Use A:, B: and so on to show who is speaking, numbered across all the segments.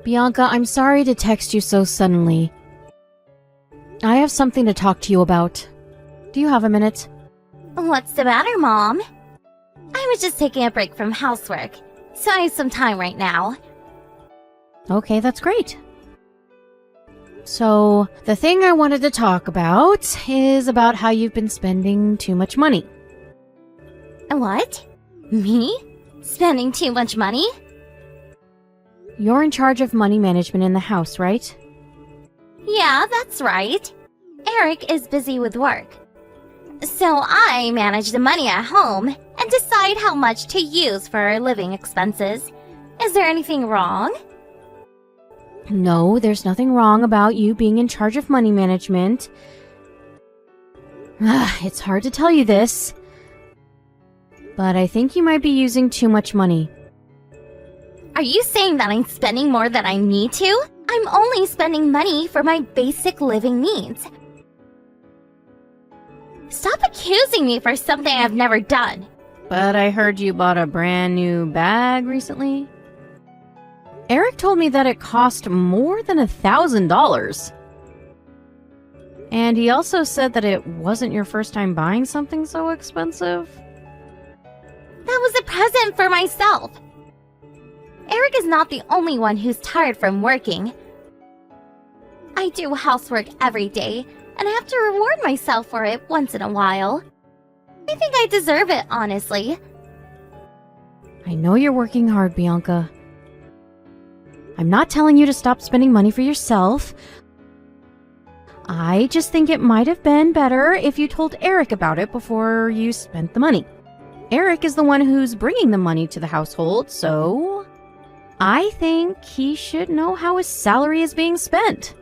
A: Bianca, I'm sorry to text you so suddenly. I have something to talk to you about. Do you have a minute?
B: What's the matter, Mom? I was just taking a break from housework, so I have some time right now.
A: Okay, that's great. So, the thing I wanted to talk about is about how you've been spending too much money.
B: What? Me? Spending too much money?
A: You're in charge of money management in the house, right?
B: Yeah, that's right. Eric is busy with work. So I manage the money at home and decide how much to use for our living expenses. Is there anything wrong?
A: No, there's nothing wrong about you being in charge of money management. It's hard to tell you this, but I think you might be using too much money.
B: Are you saying that I'm spending more than I need to? I'm only spending money for my basic living needs. Stop accusing me for something I've never done.
A: But I heard you bought a brand new bag recently. Eric told me that it cost more than $1,000. And he also said that it wasn't your first time buying something so expensive.
B: That was a present for myself. Eric is not the only one who's tired from working. I do housework every day, and I have to reward myself for it once in a while. I think I deserve it, honestly.
A: I know you're working hard, Bianca. I'm not telling you to stop spending money for yourself. I just think it might have been better if you told Eric about it before you spent the money. Eric is the one who's bringing the money to the household, so I think he should know how his salary is being spent.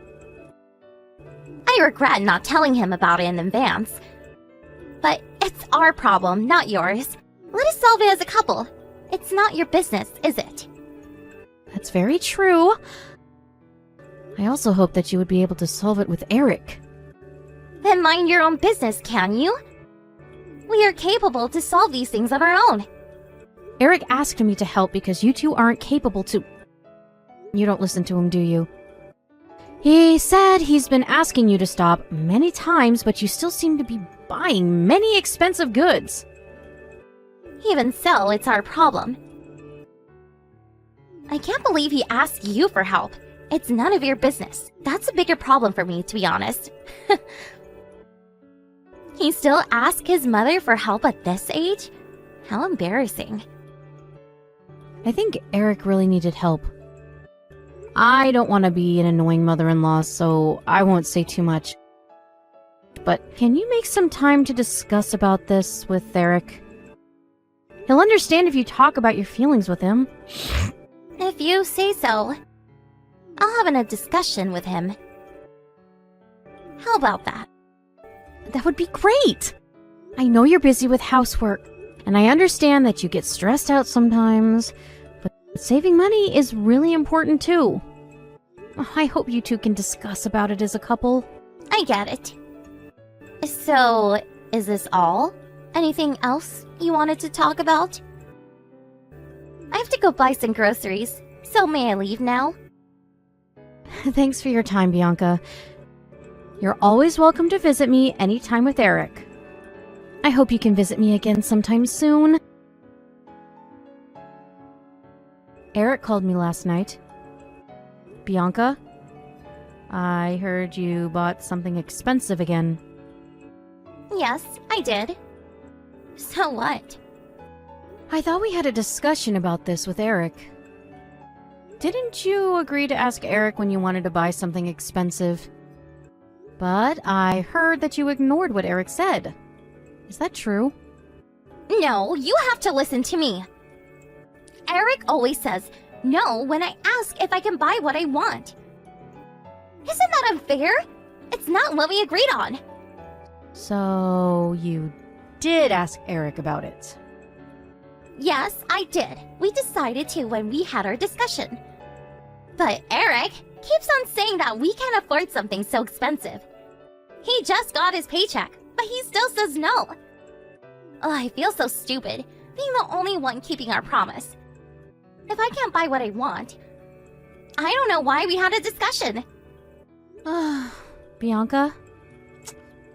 B: I regret not telling him about it in advance. But it's our problem, not yours. Let us solve it as a couple. It's not your business, is it?
A: That's very true. I also hope that you would be able to solve it with Eric.
B: Then mind your own business, can you? We are capable to solve these things on our own.
A: Eric asked me to help because you two aren't capable to... You don't listen to him, do you? He said he's been asking you to stop many times, but you still seem to be buying many expensive goods.
B: Even so, it's our problem. I can't believe he asked you for help. It's none of your business. That's a bigger problem for me, to be honest. He still asks his mother for help at this age? How embarrassing.
A: I think Eric really needed help. I don't want to be an annoying mother-in-law, so I won't say too much. But can you make some time to discuss about this with Eric? He'll understand if you talk about your feelings with him.
B: If you say so, I'll have a discussion with him. How about that?
A: That would be great! I know you're busy with housework, and I understand that you get stressed out sometimes, but saving money is really important too. I hope you two can discuss about it as a couple.
B: I get it. So, is this all? Anything else you wanted to talk about? I have to go buy some groceries, so may I leave now?
A: Thanks for your time, Bianca. You're always welcome to visit me anytime with Eric. I hope you can visit me again sometime soon. Eric called me last night. Bianca, I heard you bought something expensive again.
B: Yes, I did. So what?
A: I thought we had a discussion about this with Eric. Didn't you agree to ask Eric when you wanted to buy something expensive? But I heard that you ignored what Eric said. Is that true?
B: No, you have to listen to me. Eric always says no when I ask if I can buy what I want. Isn't that unfair? It's not what we agreed on.
A: So you did ask Eric about it?
B: Yes, I did. We decided to when we had our discussion. But Eric keeps on saying that we can't afford something so expensive. He just got his paycheck, but he still says no. Oh, I feel so stupid, being the only one keeping our promise. If I can't buy what I want, I don't know why we had a discussion.
A: Bianca?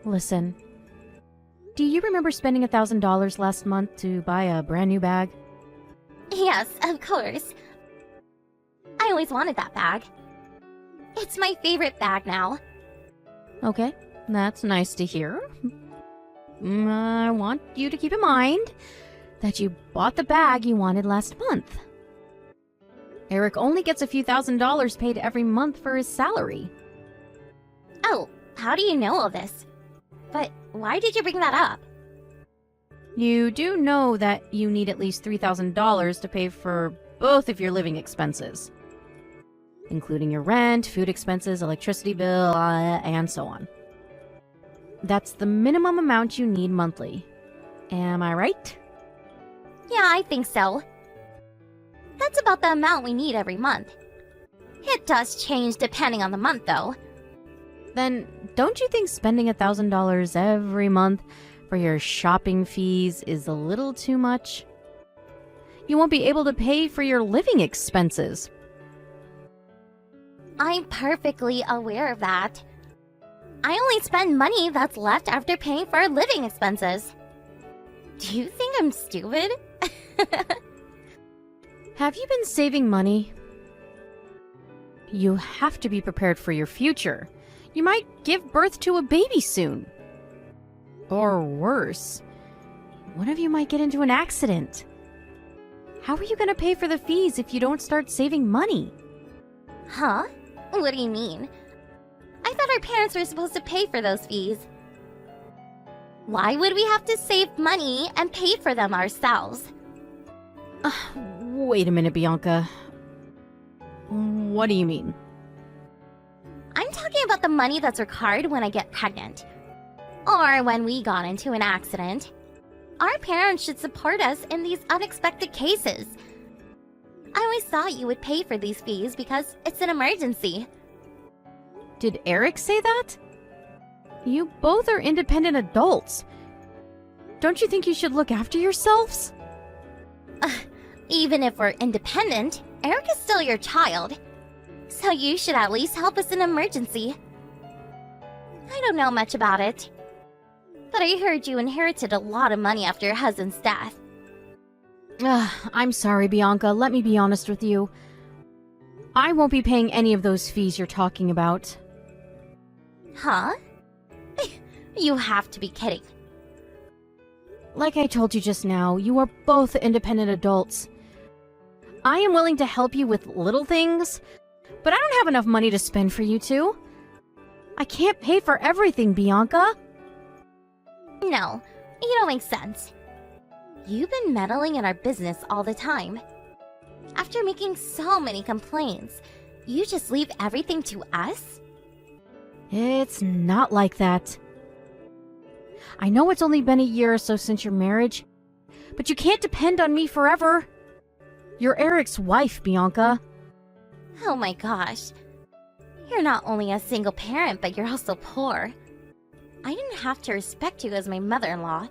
A: Listen. Do you remember spending $1,000 last month to buy a brand new bag?
B: Yes, of course. I always wanted that bag. It's my favorite bag now.
A: Okay, that's nice to hear. I want you to keep in mind that you bought the bag you wanted last month. Eric only gets a few $1,000s paid every month for his salary.
B: Oh, how do you know all this? But why did you bring that up?
A: You do know that you need at least $3,000 to pay for both of your living expenses, including your rent, food expenses, electricity bill, and so on. That's the minimum amount you need monthly. Am I right?
B: Yeah, I think so. That's about the amount we need every month. It does change depending on the month, though.
A: Then don't you think spending $1,000 every month for your shopping fees is a little too much? You won't be able to pay for your living expenses.
B: I'm perfectly aware of that. I only spend money that's left after paying for our living expenses. Do you think I'm stupid?
A: Have you been saving money? You have to be prepared for your future. You might give birth to a baby soon. Or worse, one of you might get into an accident. How are you going to pay for the fees if you don't start saving money?
B: Huh? What do you mean? I thought our parents were supposed to pay for those fees. Why would we have to save money and pay for them ourselves?
A: Wait a minute, Bianca. What do you mean?
B: I'm talking about the money that's required when I get pregnant. Or when we got into an accident. Our parents should support us in these unexpected cases. I always thought you would pay for these fees because it's an emergency.
A: Did Eric say that? You both are independent adults. Don't you think you should look after yourselves?
B: Even if we're independent, Eric is still your child. So you should at least help us in an emergency. I don't know much about it. But I heard you inherited a lot of money after your husband's death.
A: I'm sorry, Bianca. Let me be honest with you. I won't be paying any of those fees you're talking about.
B: Huh? You have to be kidding.
A: Like I told you just now, you are both independent adults. I am willing to help you with little things, but I don't have enough money to spend for you two. I can't pay for everything, Bianca.
B: No, you don't make sense. You've been meddling in our business all the time. After making so many complaints, you just leave everything to us?
A: It's not like that. I know it's only been a year or so since your marriage, but you can't depend on me forever. You're Eric's wife, Bianca.
B: Oh my gosh. You're not only a single parent, but you're also poor. I didn't have to respect you as my mother-in-law.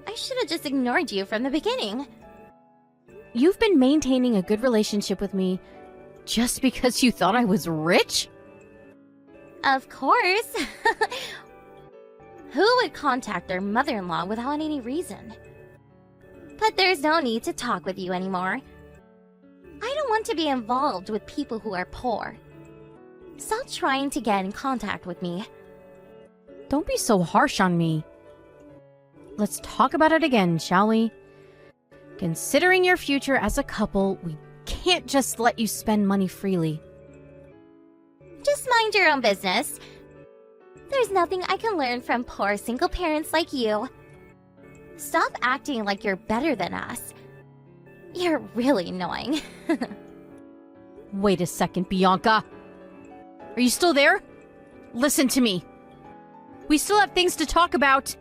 B: I should have just ignored you from the beginning.
A: You've been maintaining a good relationship with me just because you thought I was rich?
B: Of course. Who would contact their mother-in-law without any reason? But there's no need to talk with you anymore. I don't want to be involved with people who are poor. Stop trying to get in contact with me.
A: Don't be so harsh on me. Let's talk about it again, shall we? Considering your future as a couple, we can't just let you spend money freely.
B: Just mind your own business. There's nothing I can learn from poor single parents like you. Stop acting like you're better than us. You're really annoying.
A: Wait a second, Bianca. Are you still there? Listen to me. We still have things to talk about.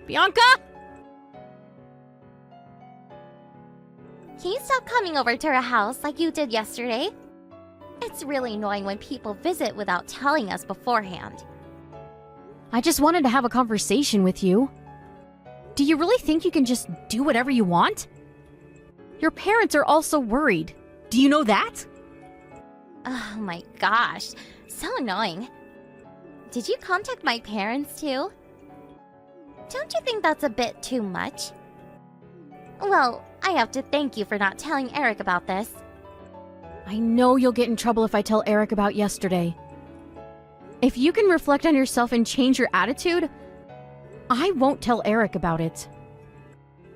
A: Bianca?
B: Can you stop coming over to our house like you did yesterday? It's really annoying when people visit without telling us beforehand.
A: I just wanted to have a conversation with you. Do you really think you can just do whatever you want? Your parents are also worried. Do you know that?
B: Oh my gosh, so annoying. Did you contact my parents too? Don't you think that's a bit too much? Well, I have to thank you for not telling Eric about this.
A: I know you'll get in trouble if I tell Eric about yesterday. If you can reflect on yourself and change your attitude, I won't tell Eric about it.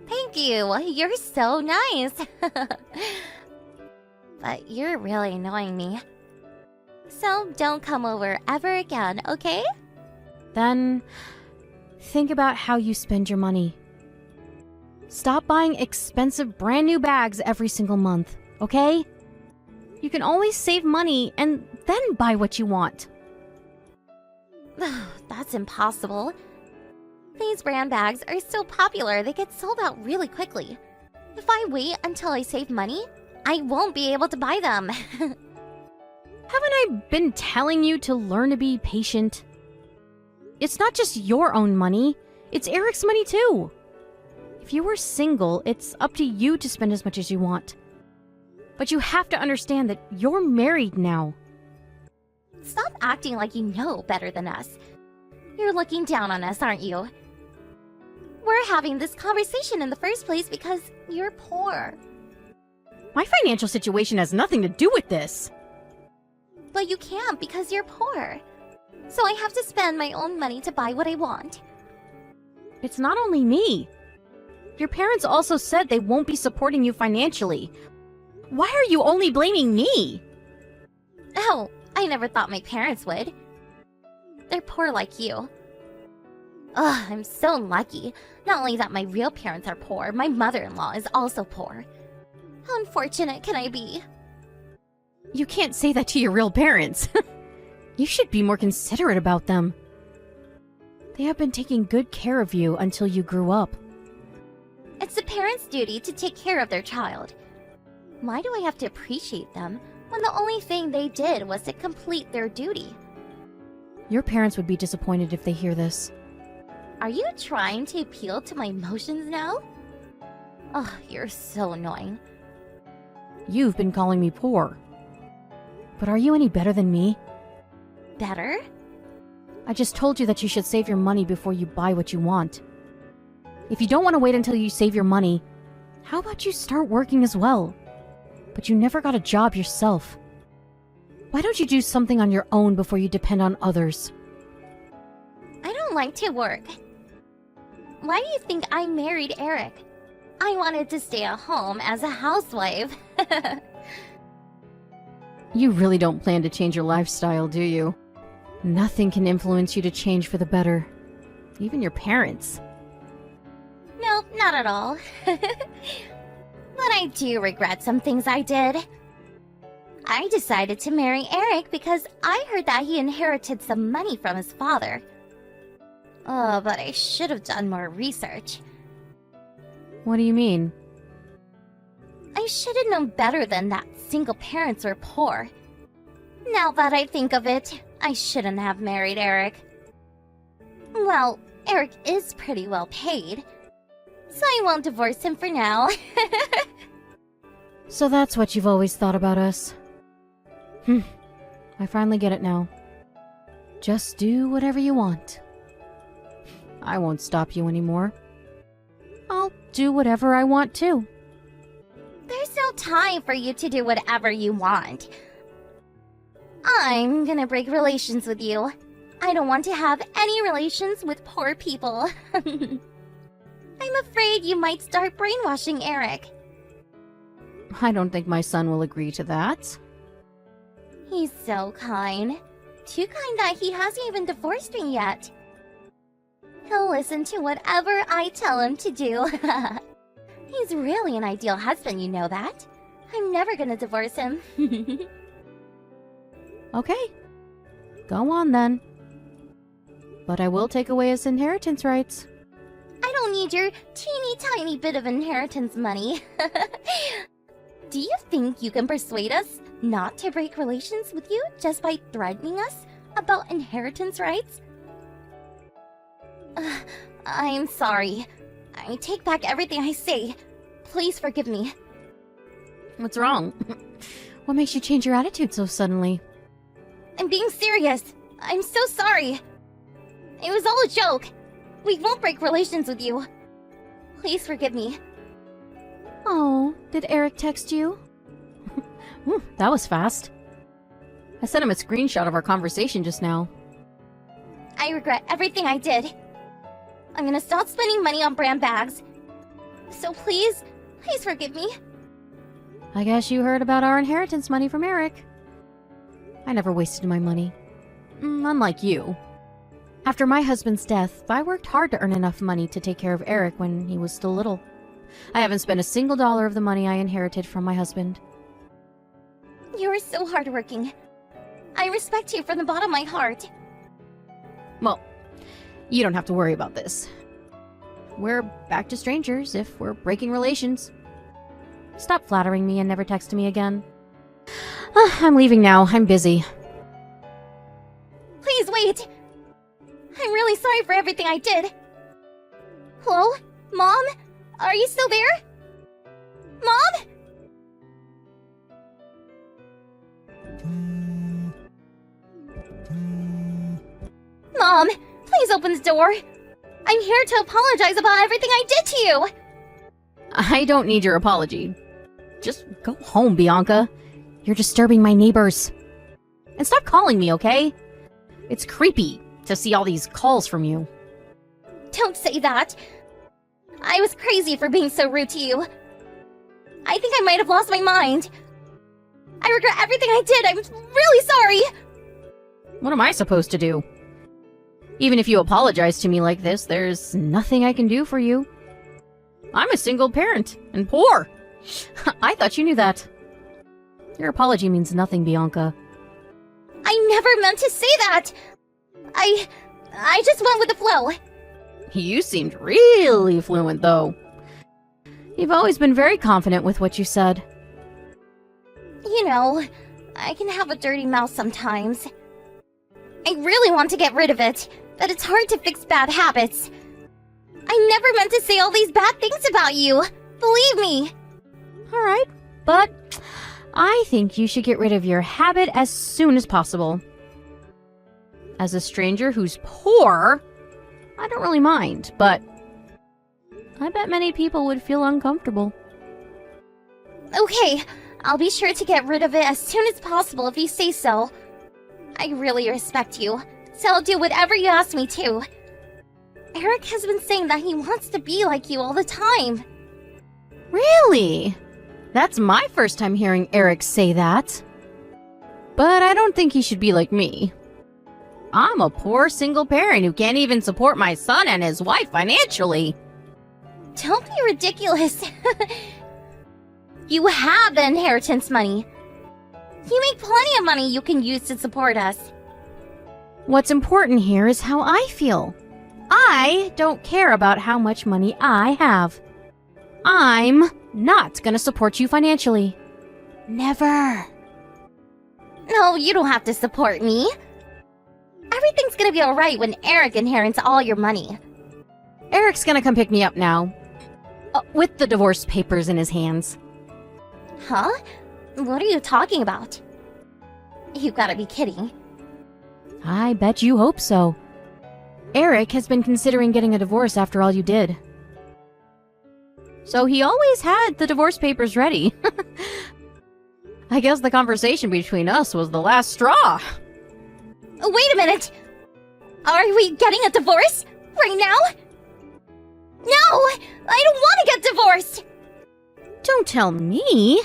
B: Thank you, you're so nice. But you're really annoying me. So don't come over ever again, okay?
A: Then, think about how you spend your money. Stop buying expensive brand new bags every single month, okay? You can always save money and then buy what you want.
B: That's impossible. These brand bags are so popular they get sold out really quickly. If I wait until I save money, I won't be able to buy them.
A: Haven't I been telling you to learn to be patient? It's not just your own money, it's Eric's money too. If you were single, it's up to you to spend as much as you want. But you have to understand that you're married now.
B: Stop acting like you know better than us. You're looking down on us, aren't you? We're having this conversation in the first place because you're poor.
A: My financial situation has nothing to do with this.
B: But you can't because you're poor. So I have to spend my own money to buy what I want.
A: It's not only me. Your parents also said they won't be supporting you financially. Why are you only blaming me?
B: Oh, I never thought my parents would. They're poor like you. Ugh, I'm so lucky. Not only that my real parents are poor, my mother-in-law is also poor. How unfortunate can I be?
A: You can't say that to your real parents. You should be more considerate about them. They have been taking good care of you until you grew up.
B: It's the parents' duty to take care of their child. Why do I have to appreciate them when the only thing they did was to complete their duty?
A: Your parents would be disappointed if they hear this.
B: Are you trying to appeal to my emotions now? Oh, you're so annoying.
A: You've been calling me poor. But are you any better than me?
B: Better?
A: I just told you that you should save your money before you buy what you want. If you don't want to wait until you save your money, how about you start working as well? But you never got a job yourself. Why don't you do something on your own before you depend on others?
B: I don't like to work. Why do you think I married Eric? I wanted to stay at home as a housewife.
A: You really don't plan to change your lifestyle, do you? Nothing can influence you to change for the better. Even your parents.
B: No, not at all. But I do regret some things I did. I decided to marry Eric because I heard that he inherited some money from his father. Oh, but I should have done more research.
A: What do you mean?
B: I should have known better than that single parents were poor. Now that I think of it, I shouldn't have married Eric. Well, Eric is pretty well paid, so I won't divorce him for now.
A: So that's what you've always thought about us. I finally get it now. Just do whatever you want. I won't stop you anymore. I'll do whatever I want too.
B: There's no time for you to do whatever you want. I'm gonna break relations with you. I don't want to have any relations with poor people. I'm afraid you might start brainwashing Eric.
A: I don't think my son will agree to that.
B: He's so kind. Too kind that he hasn't even divorced me yet. He'll listen to whatever I tell him to do. He's really an ideal husband, you know that. I'm never gonna divorce him.
A: Okay. Go on then. But I will take away his inheritance rights.
B: I don't need your teeny tiny bit of inheritance money. Do you think you can persuade us not to break relations with you just by threatening us about inheritance rights? I'm sorry. I take back everything I say. Please forgive me.
A: What's wrong? What makes you change your attitude so suddenly?
B: I'm being serious. I'm so sorry. It was all a joke. We won't break relations with you. Please forgive me.
A: Oh, did Eric text you? Ooh, that was fast. I sent him a screenshot of our conversation just now.
B: I regret everything I did. I'm gonna stop spending money on brand bags. So please forgive me.
A: I guess you heard about our inheritance money from Eric. I never wasted my money. Unlike you. After my husband's death, I worked hard to earn enough money to take care of Eric when he was still little. I haven't spent a single dollar of the money I inherited from my husband.
B: You are so hardworking. I respect you from the bottom of my heart.
A: Well, you don't have to worry about this. We're back to strangers if we're breaking relations. Stop flattering me and never text me again. I'm leaving now. I'm busy.
B: Please wait. I'm really sorry for everything I did. Hello? Mom? Are you still there? Mom? Mom, please open the door. I'm here to apologize about everything I did to you.
A: I don't need your apology. Just go home, Bianca. You're disturbing my neighbors. And stop calling me, okay? It's creepy to see all these calls from you.
B: Don't say that. I was crazy for being so rude to you. I think I might have lost my mind. I regret everything I did. I'm really sorry.
A: What am I supposed to do? Even if you apologize to me like this, there's nothing I can do for you. I'm a single parent and poor. I thought you knew that. Your apology means nothing, Bianca.
B: I never meant to say that. I just went with the flow.
A: You seemed really fluent, though. You've always been very confident with what you said.
B: You know, I can have a dirty mouth sometimes. I really want to get rid of it, but it's hard to fix bad habits. I never meant to say all these bad things about you. Believe me.
A: Alright, but I think you should get rid of your habit as soon as possible. As a stranger who's poor, I don't really mind, but I bet many people would feel uncomfortable.
B: Okay, I'll be sure to get rid of it as soon as possible if you say so. I really respect you, so I'll do whatever you ask me to. Eric has been saying that he wants to be like you all the time.
A: Really? That's my first time hearing Eric say that. But I don't think he should be like me. I'm a poor single parent who can't even support my son and his wife financially.
B: Don't be ridiculous. You have the inheritance money. You make plenty of money you can use to support us.
A: What's important here is how I feel. I don't care about how much money I have. I'm not gonna support you financially. Never.
B: No, you don't have to support me. Everything's gonna be alright when Eric inherits all your money.
A: Eric's gonna come pick me up now. With the divorce papers in his hands.
B: Huh? What are you talking about? You gotta be kidding.
A: I bet you hope so. Eric has been considering getting a divorce after all you did. So he always had the divorce papers ready. I guess the conversation between us was the last straw.
B: Wait a minute! Are we getting a divorce? Right now? No! I don't want to get divorced!
A: Don't tell me!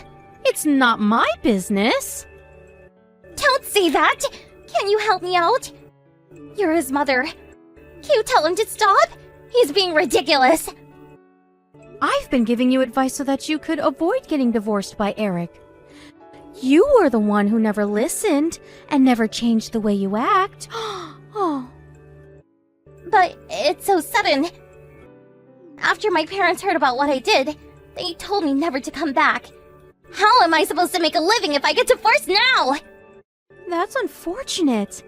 A: It's not my business!
B: Don't say that! Can you help me out? You're his mother. Can you tell him to stop? He's being ridiculous.
A: I've been giving you advice so that you could avoid getting divorced by Eric. You were the one who never listened and never changed the way you act. Oh.
B: But it's so sudden. After my parents heard about what I did, they told me never to come back. How am I supposed to make a living if I get divorced now?
A: That's unfortunate.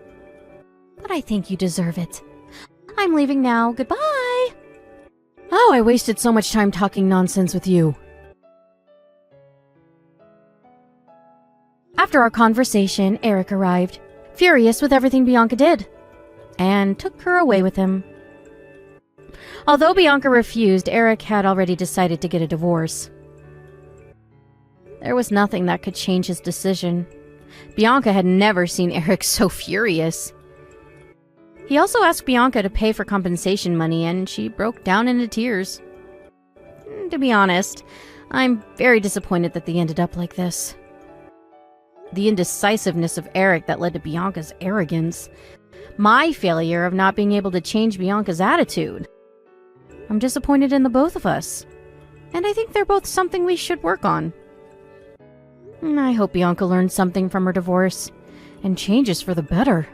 A: But I think you deserve it. I'm leaving now. Goodbye. Oh, I wasted so much time talking nonsense with you. After our conversation, Eric arrived, furious with everything Bianca did, and took her away with him. Although Bianca refused, Eric had already decided to get a divorce. There was nothing that could change his decision. Bianca had never seen Eric so furious. He also asked Bianca to pay for compensation money, and she broke down into tears. To be honest, I'm very disappointed that they ended up like this. The indecisiveness of Eric that led to Bianca's arrogance. My failure of not being able to change Bianca's attitude. I'm disappointed in the both of us. And I think they're both something we should work on. I hope Bianca learns something from her divorce and changes for the better.